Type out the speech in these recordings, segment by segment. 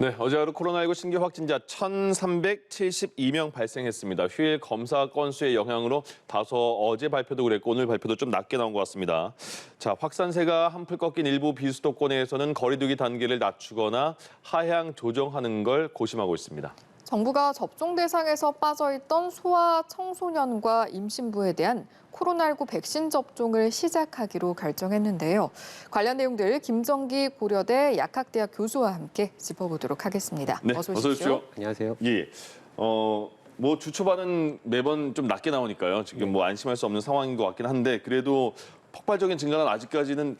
네, 어제 하루 코로나19 신규 확진자 1,372명 발생했습니다. 휴일 검사 건수의 영향으로 다소 어제 발표도 그랬고 오늘 발표도 좀 낮게 나온 것 같습니다. 자, 확산세가 한풀 꺾인 일부 비수도권에서는 거리두기 단계를 낮추거나 하향 조정하는 걸 고심하고 있습니다. 정부가 접종 대상에서 빠져있던 소아, 청소년과 임신부에 대한 코로나19 백신 접종을 시작하기로 결정했는데요. 관련 내용들 김정기 고려대 약학대학 교수와 함께 짚어보도록 하겠습니다. 네, 어서 어서 오십시오. 오십시오. 안녕하세요. 예. 뭐 주초반은 매번 좀 낮게 나오니까요. 지금 뭐 안심할 수 없는 상황인 것 같긴 한데 그래도 폭발적인 증가는 아직까지는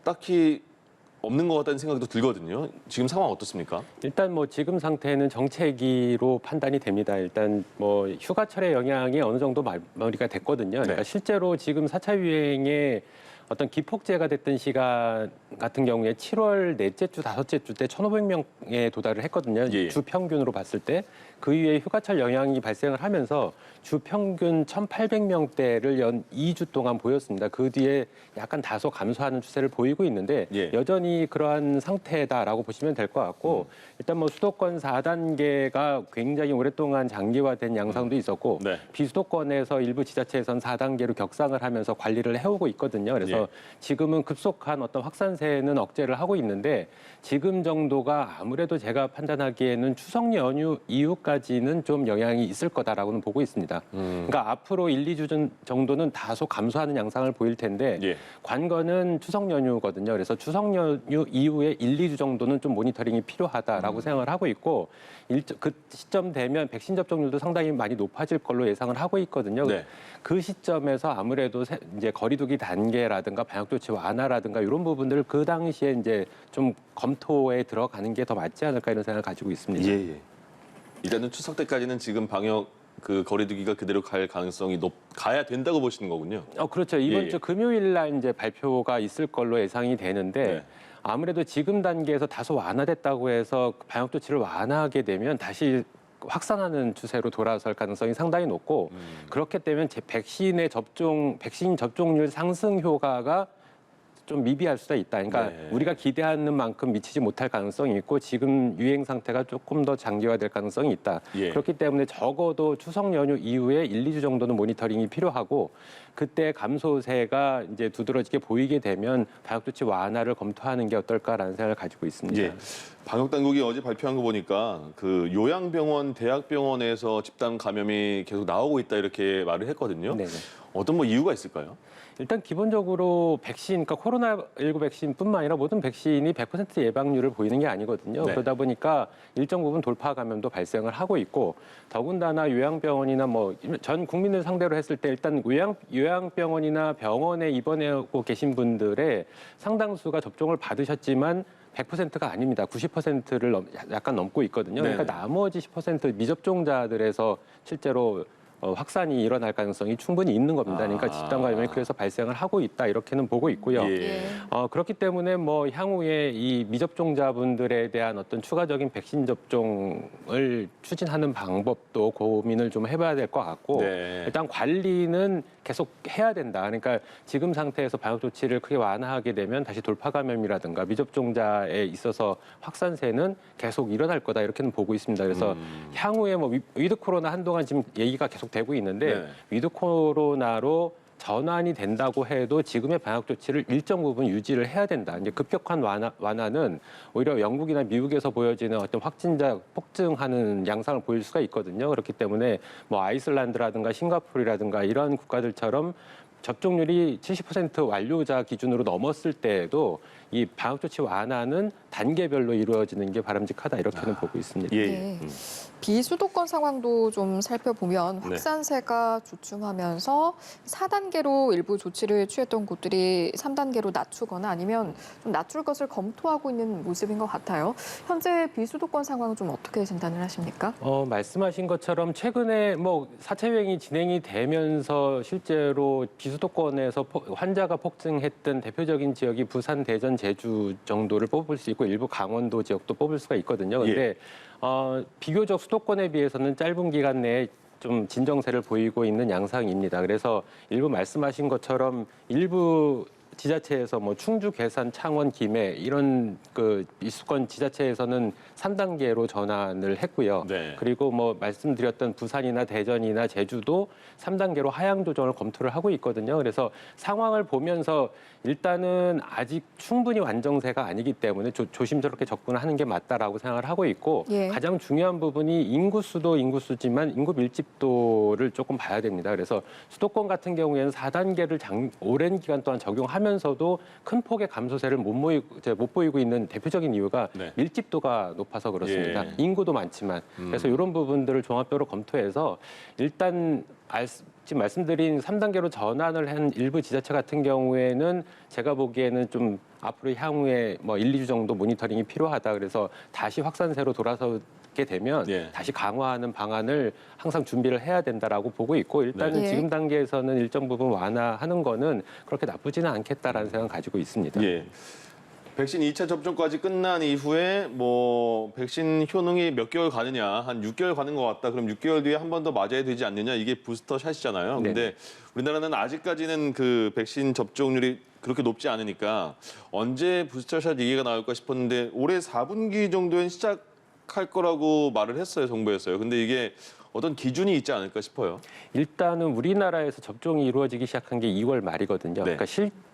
딱히 없는 것 같다는 생각도 들거든요. 지금 상황 어떻습니까? 일단 뭐 지금 상태는 정체기로 판단이 됩니다. 일단 뭐 휴가철의 영향이 어느 정도 마무리가 됐거든요. 그러니까 네. 실제로 지금 4차 유행의 어떤 기폭제가 됐던 시간 같은 경우에 7월 넷째 주, 다섯째 주 때 1,500명에 도달을 했거든요. 예. 주 평균으로 봤을 때. 그 이후에 휴가철 영향이 발생을 하면서 주 평균 1,800명대를 연 2주 동안 보였습니다. 그 뒤에 약간 다소 감소하는 추세를 보이고 있는데 예. 여전히 그러한 상태다라고 보시면 될 것 같고 일단 뭐 수도권 4단계가 굉장히 오랫동안 장기화된 양상도 있었고 네. 비수도권에서 일부 지자체에선 4단계로 격상을 하면서 관리를 해오고 있거든요. 그래서 예. 지금은 급속한 어떤 확산세는 억제를 하고 있는데 지금 정도가 아무래도 제가 판단하기에는 추석 연휴 이후까지는 좀 영향이 있을 거다라고는 보고 있습니다. 그러니까 앞으로 1, 2주 정도는 다소 감소하는 양상을 보일 텐데 예. 관건은 추석 연휴거든요. 그래서 추석 연휴 이후에 1, 2주 정도는 좀 모니터링이 필요하다라고 생각을 하고 있고 그 시점 되면 백신 접종률도 상당히 많이 높아질 걸로 예상을 하고 있거든요. 네. 그 시점에서 아무래도 이제 거리두기 단계라든가 방역 조치 완화라든가 이런 부분들을 그 당시에 이제 좀 검토에 들어가는 게 더 맞지 않을까 이런 생각을 가지고 있습니다. 예. 일단은 추석 때까지는 지금 방역 그 거리두기가 그대로 갈 가능성이 가야 된다고 보시는 거군요. 그렇죠. 이번 예. 주 금요일 날 이제 발표가 있을 걸로 예상이 되는데 네. 아무래도 지금 단계에서 다소 완화됐다고 해서 방역 조치를 완화하게 되면 다시 확산하는 추세로 돌아설 가능성이 상당히 높고 그렇게 되면 백신 접종률 상승 효과가 좀 미비할 수가 있다. 그러니까 네. 우리가 기대하는 만큼 미치지 못할 가능성이 있고 지금 유행 상태가 조금 더 장기화될 가능성이 있다. 예. 그렇기 때문에 적어도 추석 연휴 이후에 1, 2주 정도는 모니터링이 필요하고 그때 감소세가 이제 두드러지게 보이게 되면 방역 조치 완화를 검토하는 게 어떨까라는 생각을 가지고 있습니다. 예. 방역 당국이 어제 발표한 거 보니까 그 요양병원, 대학병원에서 집단 감염이 계속 나오고 있다 이렇게 말을 했거든요. 네네. 어떤 뭐 이유가 있을까요? 일단 기본적으로 백신, 그러니까 코로나19 백신뿐만 아니라 모든 백신이 100% 예방률을 보이는 게 아니거든요. 네. 그러다 보니까 일정 부분 돌파 감염도 발생을 하고 있고 더군다나 요양병원이나 뭐 전 국민을 상대로 했을 때 일단 요양병원이나 병원에 입원하고 계신 분들의 상당수가 접종을 받으셨지만 100%가 아닙니다. 90%를 약간 넘고 있거든요. 그러니까 네네. 나머지 10% 미접종자들에서 실제로 확산이 일어날 가능성이 충분히 있는 겁니다. 그러니까 집단 감염이 그래서 발생을 하고 있다 이렇게는 보고 있고요. 예. 그렇기 때문에 뭐 향후에 이 미접종자분들에 대한 어떤 추가적인 백신 접종을 추진하는 방법도 고민을 좀 해봐야 될 것 같고 네. 일단 관리는 계속 해야 된다. 그러니까 지금 상태에서 방역 조치를 크게 완화하게 되면 다시 돌파 감염이라든가 미접종자에 있어서 확산세는 계속 일어날 거다 이렇게는 보고 있습니다. 그래서 향후에 뭐 위드 코로나 한동안 지금 얘기가 계속 되고 있는데 네. 위드 코로나로 전환이 된다고 해도 지금의 방역 조치를 일정 부분 유지를 해야 된다. 이제 급격한 완화는 오히려 영국이나 미국에서 보여지는 어떤 확진자 폭증하는 양상을 보일 수가 있거든요. 그렇기 때문에 뭐 아이슬란드라든가 싱가포르라든가 이런 국가들처럼 접종률이 70% 완료자 기준으로 넘었을 때에도 이 방역 조치 완화는 단계별로 이루어지는 게 바람직하다 이렇게는 보고 있습니다. 예. 네. 비수도권 상황도 좀 살펴보면 확산세가 주춤하면서 4단계로 일부 조치를 취했던 곳들이 3단계로 낮추거나 아니면 좀 낮출 것을 검토하고 있는 모습인 것 같아요. 현재 비수도권 상황은 좀 어떻게 진단을 하십니까? 말씀하신 것처럼 최근에 뭐 4차 유행이 진행이 되면서 실제로 비수도권에서 환자가 폭증했던 대표적인 지역이 부산, 대전, 제주 정도를 뽑을 수 있고 일부 강원도 지역도 뽑을 수가 있거든요. 그런데 비교적 수도권에 비해서는 짧은 기간 내에 좀 진정세를 보이고 있는 양상입니다. 그래서 일부 말씀하신 것처럼 일부 지자체에서 뭐 충주, 괴산, 창원, 김해 이런 그 수도권 지자체에서는 3단계로 전환을 했고요. 네. 그리고 뭐 말씀드렸던 부산이나 대전이나 제주도 3단계로 하향 조정을 검토를 하고 있거든요. 그래서 상황을 보면서 일단은 아직 충분히 완정세가 아니기 때문에 조심스럽게 접근하는 게 맞다라고 생각을 하고 있고 예. 가장 중요한 부분이 인구수도 인구수지만 인구 밀집도를 조금 봐야 됩니다. 그래서 수도권 같은 경우에는 4단계를 오랜 기간 동안 적용하면서도 큰 폭의 감소세를 못 보이고 있는 대표적인 이유가 네. 밀집도가 높아서 그렇습니다. 예. 인구도 많지만 그래서 이런 부분들을 종합적으로 검토해서 일단 지금 말씀드린 3단계로 전환을 한 일부 지자체 같은 경우에는 제가 보기에는 좀 앞으로 향후에 뭐 1, 2주 정도 모니터링이 필요하다. 그래서 다시 확산세로 돌아서게 되면 예. 다시 강화하는 방안을 항상 준비를 해야 된다라고 보고 있고 일단은 네. 지금 단계에서는 일정 부분 완화하는 거는 그렇게 나쁘지는 않겠다라는 생각 가지고 있습니다. 예. 백신 2차 접종까지 끝난 이후에 뭐 백신 효능이 몇 개월 가느냐, 한 6개월 가는 것 같다. 그럼 6개월 뒤에 한 번 더 맞아야 되지 않느냐? 이게 부스터 샷이잖아요. 근데 네네. 우리나라는 아직까지는 그 백신 접종률이 그렇게 높지 않으니까 언제 부스터 샷 얘기가 나올까 싶었는데 올해 4분기 정도엔 시작할 거라고 말을 했어요, 정부에서요. 근데 이게 어떤 기준이 있지 않을까 싶어요. 일단은 우리나라에서 접종이 이루어지기 시작한 게 2월 말이거든요. 네. 그러니까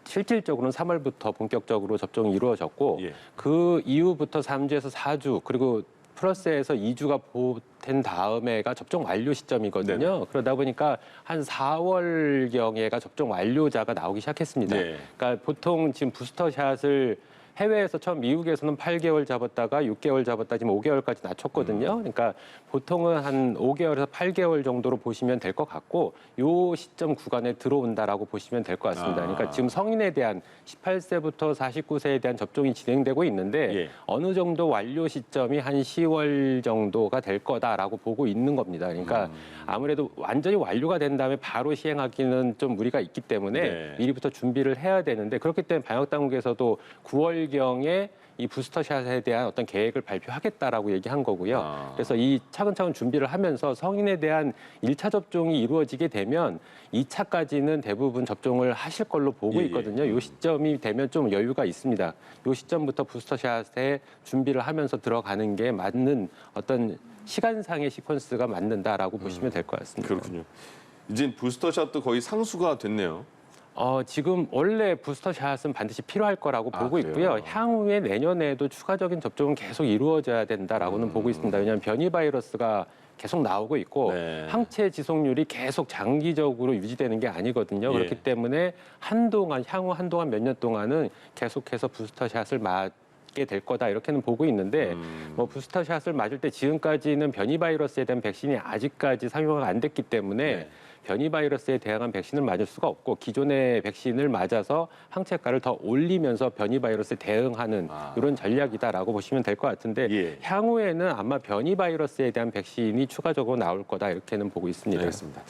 실질적으로는 3월부터 본격적으로 접종이 이루어졌고 예. 그 이후부터 3주에서 4주 그리고 플러스에서 2주가 보탠 다음에가 접종 완료 시점이거든요. 네네. 그러다 보니까 한 4월경에가 접종 완료자가 나오기 시작했습니다. 네. 그러니까 보통 지금 부스터샷을 해외에서 처음 미국에서는 8개월 잡았다가 6개월 잡았다 지금 5개월까지 낮췄거든요. 그러니까 보통은 한 5개월에서 8개월 정도로 보시면 될 것 같고 요 시점 구간에 들어온다라고 보시면 될 것 같습니다. 그러니까 지금 성인에 대한 18세부터 49세에 대한 접종이 진행되고 있는데 예. 어느 정도 완료 시점이 한 10월 정도가 될 거다라고 보고 있는 겁니다. 그러니까 아무래도 완전히 완료가 된 다음에 바로 시행하기는 좀 무리가 있기 때문에 네. 미리부터 준비를 해야 되는데 그렇기 때문에 방역 당국에서도 9월경에 이 부스터샷에 대한 어떤 계획을 발표하겠다라고 얘기한 거고요. 아. 그래서 이 차근차근 준비를 하면서 성인에 대한 1차 접종이 이루어지게 되면 2차까지는 대부분 접종을 하실 걸로 보고 예, 예. 있거든요. 이 시점이 되면 좀 여유가 있습니다. 이 시점부터 부스터샷에 준비를 하면서 들어가는 게 맞는 어떤 시간상의 시퀀스가 맞는다라고 보시면 될 것 같습니다. 그렇군요. 이제 부스터샷도 거의 상수가 됐네요. 지금 원래 부스터샷은 반드시 필요할 거라고 보고 그래요? 있고요. 향후에 내년에도 추가적인 접종은 계속 이루어져야 된다라고는 보고 있습니다. 왜냐하면 변이 바이러스가 계속 나오고 있고 네. 항체 지속률이 계속 장기적으로 유지되는 게 아니거든요. 예. 그렇기 때문에 향후 한동안 몇 년 동안은 계속해서 부스터샷을 맞게 될 거다 이렇게는 보고 있는데 뭐 부스터샷을 맞을 때 지금까지는 변이 바이러스에 대한 백신이 아직까지 상용화가 안 됐기 때문에 네. 변이 바이러스에 대항한 백신을 맞을 수가 없고 기존의 백신을 맞아서 항체가를 더 올리면서 변이 바이러스에 대응하는 이런 전략이다라고 보시면 될 것 같은데 예. 향후에는 아마 변이 바이러스에 대한 백신이 추가적으로 나올 거다 이렇게는 보고 있습니다. 알겠습니다.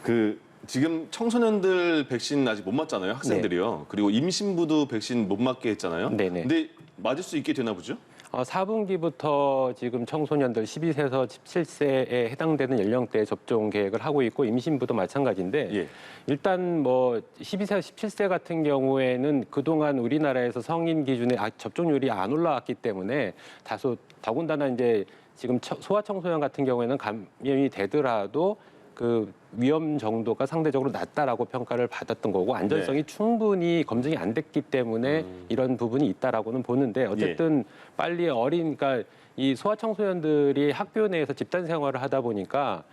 그 지금 청소년들 백신 아직 못 맞잖아요, 학생들이요. 그리고 임신부도 백신 못 맞게 했잖아요. 네네. 근데 맞을 수 있게 되나 보죠? 4분기부터 지금 청소년들 12세에서 17세에 해당되는 연령대 접종 계획을 하고 있고 임신부도 마찬가지인데 예. 일단 뭐 12세, 17세 같은 경우에는 그동안 우리나라에서 성인 기준에 접종률이 안 올라왔기 때문에 다소 더군다나 이제 지금 소아청소년 같은 경우에는 감염이 되더라도 그 위험 정도가 상대적으로 낮다라고 평가를 받았던 거고 안전성이 충분히 검증이 안 됐기 때문에 이런 부분이 있다라고는 보는데 어쨌든 빨리 그러니까 이 소아청소년들이 학교 내에서 집단 생활을 하다 보니까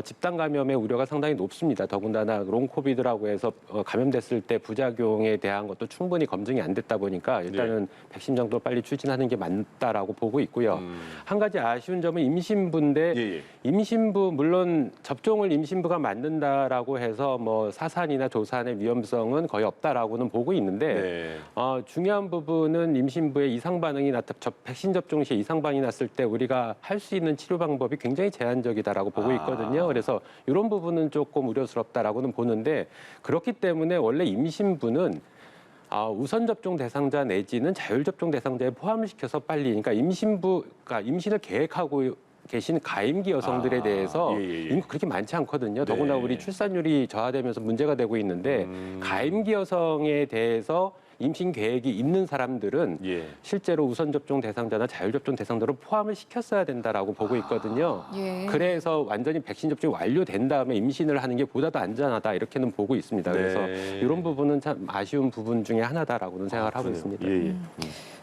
집단 감염의 우려가 상당히 높습니다. 더군다나 롱코비드라고 해서 감염됐을 때 부작용에 대한 것도 충분히 검증이 안 됐다 보니까 일단은 백신 정도 빨리 추진하는 게 맞다라고 보고 있고요. 한 가지 아쉬운 점은 임신부인데 예. 임신부 물론 접종을 임신부가 맞는다라고 해서 뭐 사산이나 조산의 위험성은 거의 없다라고는 보고 있는데 네. 중요한 부분은 임신부의 이상 반응이 백신 접종 시 이상 반응이 났을 때 우리가 할 수 있는 치료 방법이 굉장히 제한적이다라고 보고 있거든요. 그래서 이런 부분은 조금 우려스럽다라고는 보는데 그렇기 때문에 원래 임신부는 우선 접종 대상자 내지는 자율 접종 대상자에 포함시켜서 빨리 그러니까 임신을 계획하고 계신 가임기 여성들에 대해서 인구 그렇게 많지 않거든요. 더구나 우리 출산율이 저하되면서 문제가 되고 있는데 가임기 여성에 대해서 임신 계획이 있는 사람들은 실제로 우선 접종 대상자나 자율 접종 대상자로 포함을 시켰어야 된다라고 보고 있거든요. 그래서 완전히 백신 접종이 완료된 다음에 임신을 하는 게 보다 더 안전하다 이렇게는 보고 있습니다. 그래서 이런 부분은 참 아쉬운 부분 중에 하나다라고는 생각을 하고 있습니다.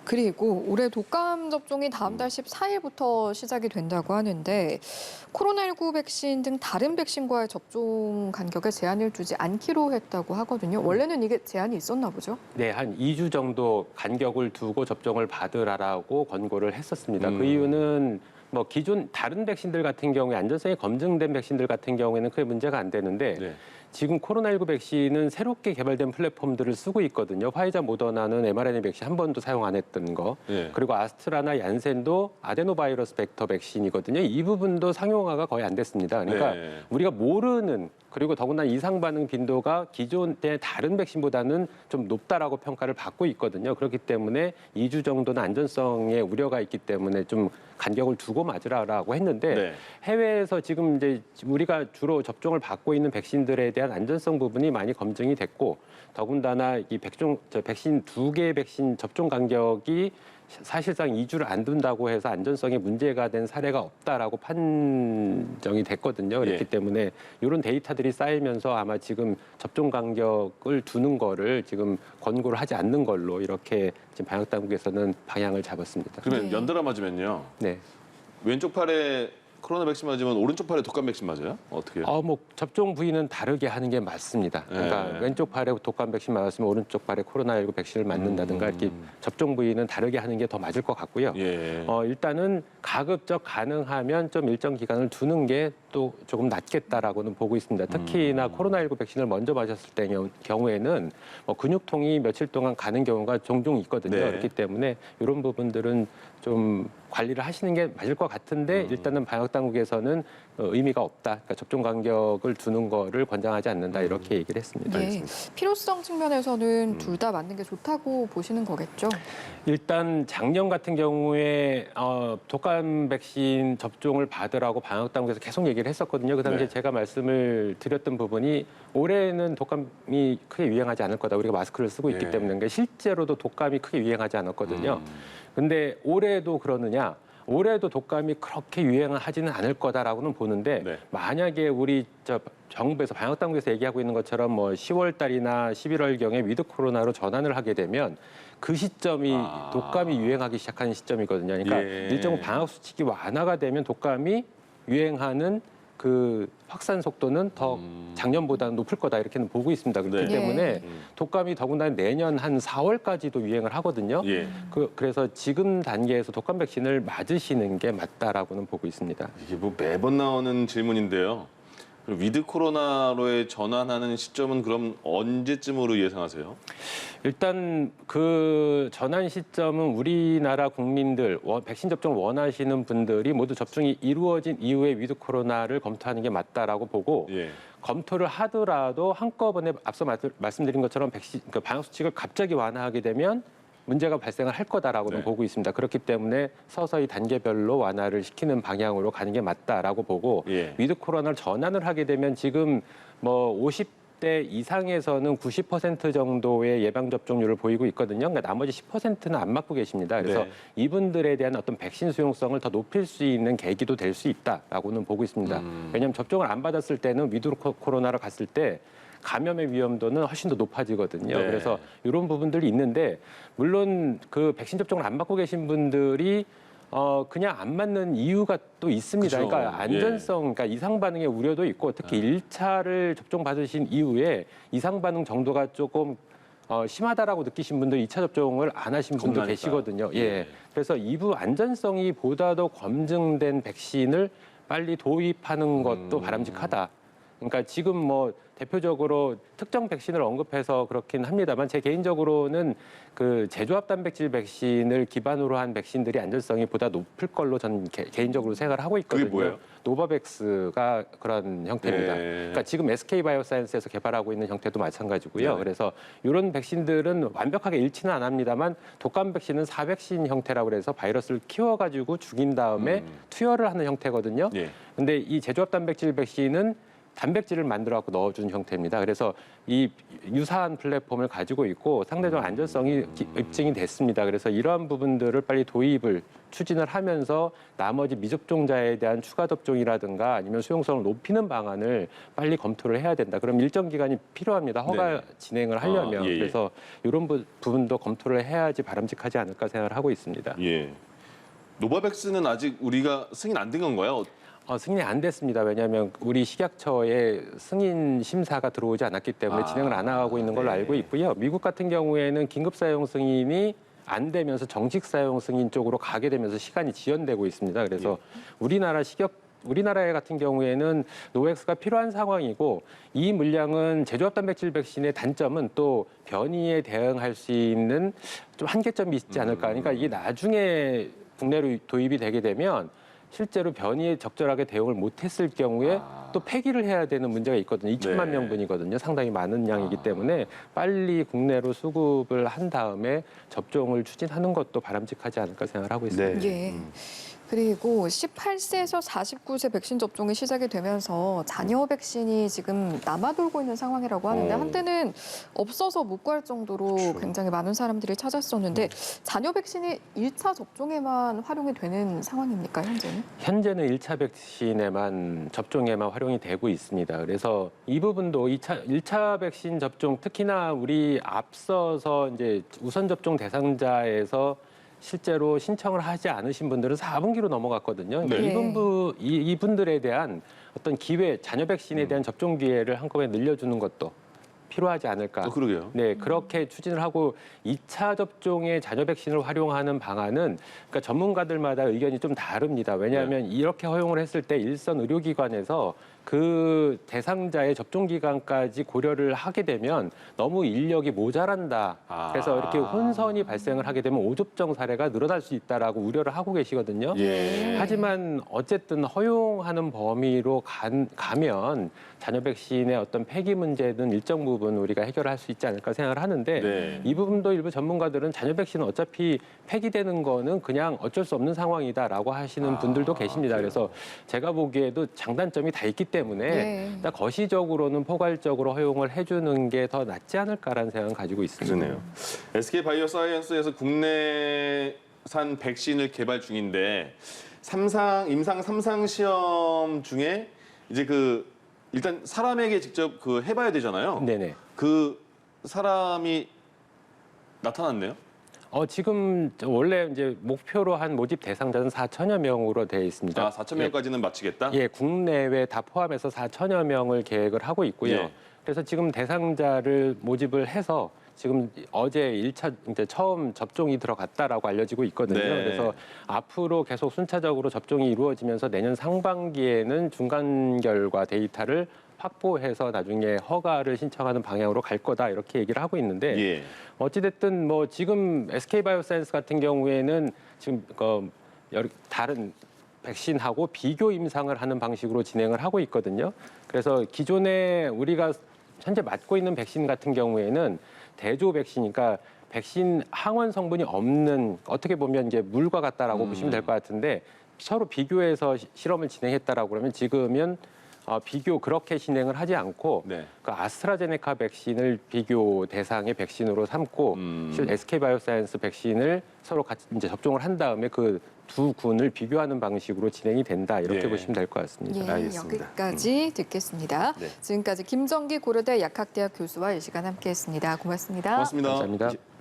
그리고 올해 독감 접종이 다음 달 14일부터 시작이 된다고 하는데 코로나19 백신 등 다른 백신과의 접종 간격에 제한을 두지 않기로 했다고 하거든요. 원래는 이게 제한이 있었나 보죠? 네, 한 2주 정도 간격을 두고 접종을 받으라고 권고를 했었습니다. 그 이유는 뭐 기존 다른 백신들 같은 경우에 안전성이 검증된 백신들 같은 경우에는 크게 문제가 안 되는데 지금 코로나19 백신은 새롭게 개발된 플랫폼들을 쓰고 있거든요. 화이자 모더나는 mRNA 백신 한 번도 사용 안 했던 거. 그리고 아스트라나 얀센도 아데노바이러스 벡터 백신이거든요. 이 부분도 상용화가 거의 안 됐습니다. 그러니까 우리가 모르는 그리고 더구나 이상 반응 빈도가 기존의 다른 백신보다는 좀 높다라고 평가를 받고 있거든요. 그렇기 때문에 2주 정도는 안전성에 우려가 있기 때문에 좀 간격을 두고 맞으라고 했는데 해외에서 지금 이제 우리가 주로 접종을 받고 있는 백신들에 대한 안전성 부분이 많이 검증이 됐고 더군다나 이 백신 2개의 백신 접종 간격이 사실상 2주를 안 둔다고 해서 안전성에 문제가 된 사례가 없다라고 판정이 됐거든요. 그렇기 때문에 이런 데이터들이 쌓이면서 아마 지금 접종 간격을 두는 거를 지금 권고를 하지 않는 걸로 이렇게 지금 방역 당국에서는 방향을 잡았습니다. 그러면 연달아 맞으면요. 왼쪽 팔에 코로나 백신 맞으면 오른쪽 팔에 독감 백신 맞아요? 어떻게 해요? 뭐 접종 부위는 다르게 하는 게 맞습니다. 그러니까 왼쪽 팔에 독감 백신 맞았으면 오른쪽 팔에 코로나19 백신을 맞는다든가 이렇게 접종 부위는 다르게 하는 게 더 맞을 것 같고요. 일단은 가급적 가능하면 좀 일정 기간을 두는 게 또 조금 낫겠다라고는 보고 있습니다. 특히나 코로나19 백신을 먼저 맞았을 때 경우에는 근육통이 며칠 동안 가는 경우가 종종 있거든요. 그렇기 때문에 이런 부분들은 좀 관리를 하시는 게 맞을 것 같은데 일단은 방역 당국에서는 의미가 없다. 그러니까 접종 간격을 두는 거를 권장하지 않는다 이렇게 얘기를 했습니다. 필요성 측면에서는 둘 다 맞는 게 좋다고 보시는 거겠죠? 일단 작년 같은 경우에 독감 백신 접종을 받으라고 방역 당국에서 계속 얘기를 했었거든요. 그 당시에 제가 말씀을 드렸던 부분이 올해는 독감이 크게 유행하지 않을 거다. 우리가 마스크를 쓰고 있기 때문에 그러니까 실제로도 독감이 크게 유행하지 않았거든요. 근데 올해도 그러느냐? 올해도 독감이 그렇게 유행을 하지는 않을 거다라고는 보는데 만약에 우리 정부에서 방역 당국에서 얘기하고 있는 것처럼 뭐 10월 달이나 11월 경에 위드 코로나로 전환을 하게 되면 그 시점이 독감이 유행하기 시작하는 시점이거든요. 그러니까 일정 방역 수칙이 완화가 되면 독감이 유행하는 그 확산 속도는 더 작년보다는 높을 거다 이렇게는 보고 있습니다. 그렇기 때문에 독감이 더군다나 내년 한 4월까지도 유행을 하거든요. 그래서 지금 단계에서 독감 백신을 맞으시는 게 맞다라고는 보고 있습니다. 이게 뭐 매번 나오는 질문인데요. 그럼 위드 코로나로의 전환하는 시점은 그럼 언제쯤으로 예상하세요? 일단 그 전환 시점은 우리나라 국민들 백신 접종을 원하시는 분들이 모두 접종이 이루어진 이후에 위드 코로나를 검토하는 게 맞다라고 보고 검토를 하더라도 한꺼번에 앞서 말씀드린 것처럼 그 방역 수칙을 갑자기 완화하게 되면 문제가 발생을 할 거다라고는 보고 있습니다. 그렇기 때문에 서서히 단계별로 완화를 시키는 방향으로 가는 게 맞다라고 보고 위드 코로나를 전환을 하게 되면 지금 뭐 50대 이상에서는 90% 정도의 예방 접종률을 보이고 있거든요. 그러니까 나머지 10%는 안 맞고 계십니다. 그래서 이분들에 대한 어떤 백신 수용성을 더 높일 수 있는 계기도 될 수 있다라고는 보고 있습니다. 왜냐하면 접종을 안 받았을 때는 위드 코로나로 갔을 때 감염의 위험도는 훨씬 더 높아지거든요. 그래서 이런 부분들이 있는데 물론 그 백신 접종을 안 받고 계신 분들이 그냥 안 맞는 이유가 또 있습니다. 그쵸. 그러니까 안전성, 그러니까 이상 반응의 우려도 있고 특히 1차를 접종 받으신 이후에 이상 반응 정도가 조금 심하다라고 느끼신 분들 2차 접종을 안 하신 분도 겁나니까. 계시거든요. 그래서 이부 안전성이 보다 더 검증된 백신을 빨리 도입하는 것도 바람직하다. 그러니까 지금 뭐 대표적으로 특정 백신을 언급해서 그렇긴 합니다만 제 개인적으로는 그 제조합 단백질 백신을 기반으로 한 백신들이 안전성이 보다 높을 걸로 저는 개인적으로 생각을 하고 있거든요. 그게 뭐예요? 노바백스가 그런 형태입니다. 네. 그러니까 지금 SK바이오사이언스에서 개발하고 있는 형태도 마찬가지고요. 네. 그래서 이런 백신들은 완벽하게 일치는 안 합니다만 독감 백신은 사백신 형태라고 그래서 바이러스를 키워가지고 죽인 다음에 투여를 하는 형태거든요. 예. 근데 이 제조합 단백질 백신은 단백질을 만들어 갖고 넣어준 형태입니다. 그래서 이 유사한 플랫폼을 가지고 있고 상대적 안전성이 입증이 됐습니다. 그래서 이러한 부분들을 빨리 도입을 추진을 하면서 나머지 미접종자에 대한 추가 접종이라든가 아니면 수용성을 높이는 방안을 빨리 검토를 해야 된다. 그럼 일정 기간이 필요합니다. 허가 네. 진행을 하려면. 예, 예. 그래서 이런 부분도 검토를 해야지 바람직하지 않을까 생각을 하고 있습니다. 예. 노바백스는 아직 우리가 승인 안 된 건가요? 승인이 안 됐습니다. 왜냐하면 우리 식약처에 승인 심사가 들어오지 않았기 때문에 진행을 안 하고 있는 걸로 네. 알고 있고요. 미국 같은 경우에는 긴급 사용 승인이 안 되면서 정식 사용 승인 쪽으로 가게 되면서 시간이 지연되고 있습니다. 그래서 우리나라 같은 경우에는 노엑스가 필요한 상황이고 이 물량은 제조합 단백질 백신의 단점은 또 변이에 대응할 수 있는 좀 한계점이 있지 않을까. 그러니까 이게 나중에 국내로 도입이 되게 되면 실제로 변이에 적절하게 대응을 못했을 경우에 또 폐기를 해야 되는 문제가 있거든요. 2천만 네. 명분이거든요. 상당히 많은 양이기 때문에 빨리 국내로 수급을 한 다음에 접종을 추진하는 것도 바람직하지 않을까 생각을 하고 있습니다. 네. 예. 그리고 18세에서 49세 백신 접종이 시작이 되면서 잔여 백신이 지금 남아돌고 있는 상황이라고 하는데 한때는 없어서 못 구할 정도로 그렇죠. 굉장히 많은 사람들이 찾았었는데 잔여 백신이 1차 접종에만 활용이 되는 상황입니까, 현재는? 현재는 1차 백신에만 접종에만 활용이 되고 있습니다. 그래서 이 부분도 1차 백신 접종 특히나 우리 앞서서 이제 우선 접종 대상자에서 실제로 신청을 하지 않으신 분들은 4분기로 넘어갔거든요. 네. 이분들에 대한 어떤 기회, 잔여 백신에 대한 접종 기회를 한꺼번에 늘려주는 것도 필요하지 않을까. 그러게요. 네, 그렇게 추진을 하고 2차 접종에 잔여 백신을 활용하는 방안은 그러니까 전문가들마다 의견이 좀 다릅니다. 왜냐하면 이렇게 허용을 했을 때 일선 의료기관에서 그 대상자의 접종 기간까지 고려를 하게 되면 너무 인력이 모자란다. 그래서 이렇게 혼선이 발생을 하게 되면 오접종 사례가 늘어날 수 있다라고 우려를 하고 계시거든요. 예. 하지만 어쨌든 허용하는 범위로 가면 잔여 백신의 어떤 폐기 문제는 일정 부분 우리가 해결할 수 있지 않을까 생각을 하는데 네. 이 부분도 일부 전문가들은 잔여 백신은 어차피 폐기되는 거는 그냥 어쩔 수 없는 상황이다라고 하시는 분들도 계십니다. 그래요? 그래서 제가 보기에도 장단점이 다 있기 때문에 네. 일단 거시적으로는 포괄적으로 허용을 해주는 게 더 낫지 않을까라는 생각을 가지고 있습니다. 그러네요. SK바이오사이언스에서 국내산 백신을 개발 중인데 임상 3상 시험 중에 이제 일단 사람에게 직접 해봐야 되잖아요. 네네. 그 사람이 나타났네요. 지금 원래 이제 목표로 한 모집 대상자는 4천여 명으로 되어 있습니다. 4천 명까지는 마치겠다. 예, 국내외 다 포함해서 4천여 명을 계획을 하고 있고요. 예. 그래서 지금 대상자를 모집을 해서 지금 어제 1차 이제 처음 접종이 들어갔다라고 알려지고 있거든요. 네. 그래서 앞으로 계속 순차적으로 접종이 이루어지면서 내년 상반기에는 중간 결과 데이터를 확보해서 나중에 허가를 신청하는 방향으로 갈 거다 이렇게 얘기를 하고 있는데 예. 어찌됐든 뭐 지금 SK바이오사이언스 같은 경우에는 지금 다른 백신하고 비교 임상을 하는 방식으로 진행을 하고 있거든요. 그래서 기존에 우리가 현재 맞고 있는 백신 같은 경우에는 대조 백신이니까 백신 항원 성분이 없는 어떻게 보면 이제 물과 같다라고 보시면 될 것 같은데 서로 비교해서 실험을 진행했다라고 그러면 지금은 비교 그렇게 진행을 하지 않고 네. 그 아스트라제네카 백신을 비교 대상의 백신으로 삼고 SK바이오사이언스 백신을 서로 같이 이제 접종을 한 다음에 그 두 군을 비교하는 방식으로 진행이 된다 이렇게 예. 보시면 될 것 같습니다. 예, 알겠습니다. 여기까지 듣겠습니다. 네. 지금까지 김정기 고려대 약학대학 교수와 이 시간 함께했습니다. 고맙습니다. 고맙습니다. 감사합니다.